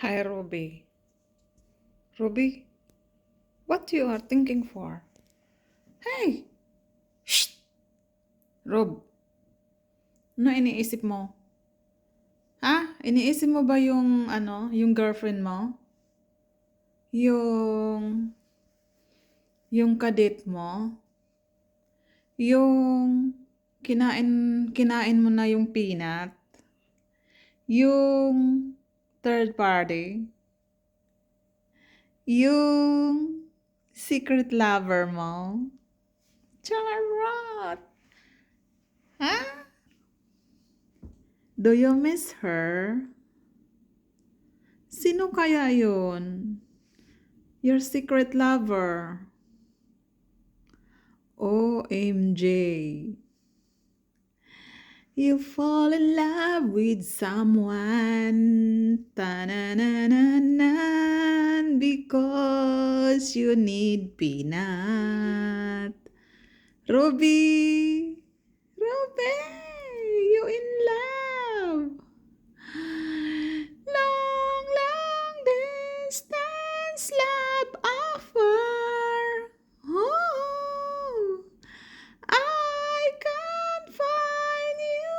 Hi, Ruby. Ruby, what you are thinking for? Hey! Shh! Rob, ano iniisip mo? Ha? Iniisip mo ba yung girlfriend mo? Yung, yung kadate mo? Yung kinain mo na yung peanut? Yung third party? Yung secret lover mo? Charot! Ha? Do you miss her? Sino kaya yun? Your secret lover. OMG. You fall in love with someone. Ta-na-na-na-na, because you need peanut. Ruby! Ruby! You in love! Long, long distance love offer. Oh, I can't find you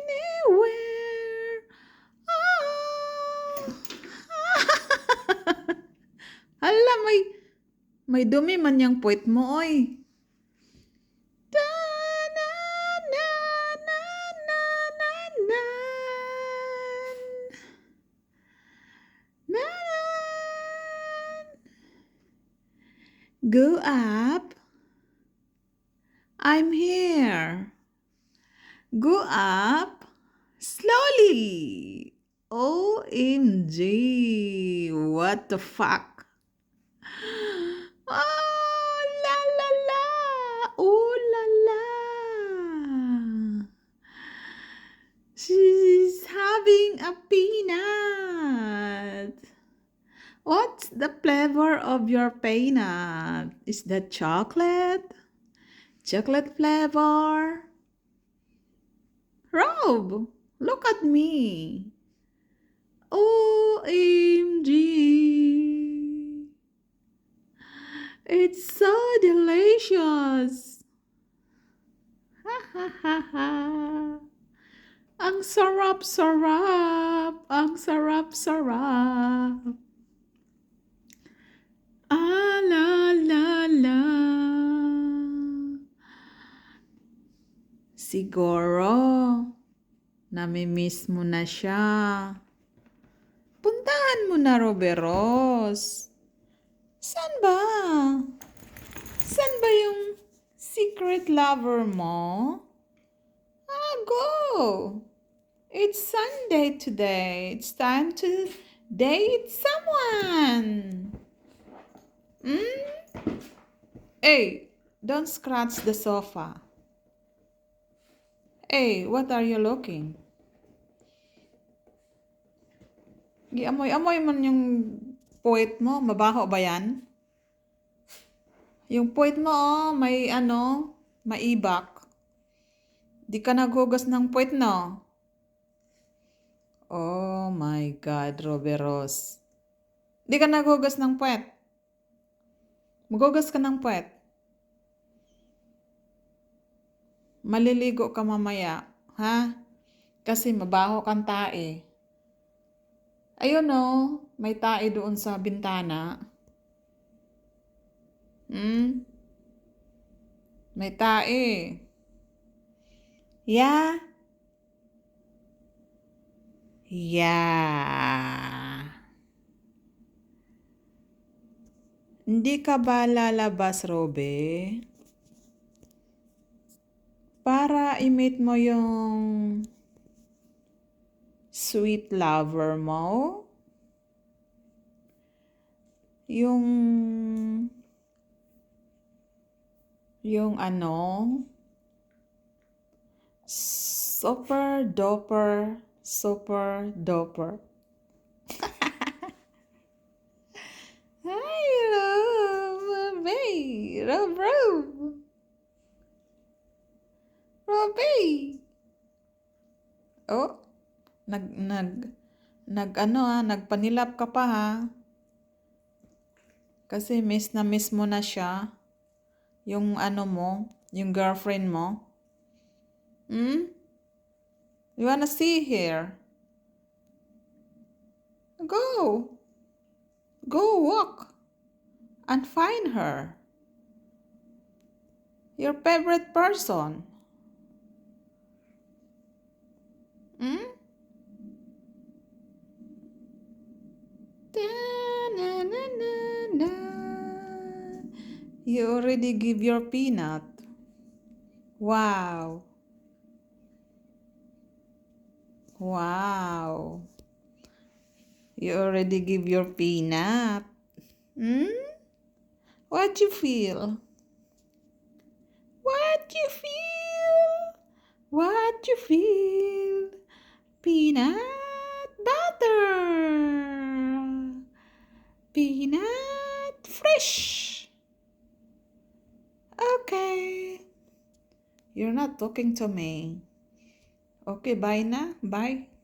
anywhere. Oh. Hala, may dumi man yung puwet mo, oy. Ta-na-na-na-na-na-na. Go up. I'm here. Go up slowly. OMG. What the fuck? Oh, la la la. Oh, la la. She's having a peanut. What's the flavor of your peanut? Is that chocolate? Chocolate flavor? Rob, look at me. OMG. It's so delicious. Ha ha ha ha. Ang sarap-sarap. Ang sarap-sarap. Ah, la la la. Siguro, nami-miss mo na siya. Puntahan mo na, Roberos. San ba? San ba yung secret lover mo? Ah, go! It's Sunday today. It's time to date someone. Hmm? Hey, don't scratch the sofa. Hey, what are you looking? Giamoy-amoy man yung puwet mo. Mabaho ba yan? Yung puwet mo, oh, maibak. Di ka naghugas ng puwet, no? Oh my God, Roberos. Di ka naghugas ng puwet. Maghugas ka ng puwet. Maliligo ka mamaya, ha? Kasi mabaho kang tae. Ayun, oh, may tae doon sa bintana. Hmm? May tae. Yeah? Yeah. Hindi ka ba lalabas, Robe? Para i-meet mo yung sweet lover mo? Yung super doper, super doper. Hi, Robbie! Robbie! Oh, nag, nag, Nagpanilap ka pa ha. Kasi miss na miss mo na siya. Yung yung girlfriend mo. Hmm? You wanna see her? Go! Go walk and find her. Your favorite person. Hmm? Da-na-na-na-na. You already give your peanut. Wow. Wow. You already give your peanut. Hmm? What you feel? What you feel? What you feel? Peanut butter. Peanut fresh. Okay. You're not talking to me. Okay, bye na. Bye.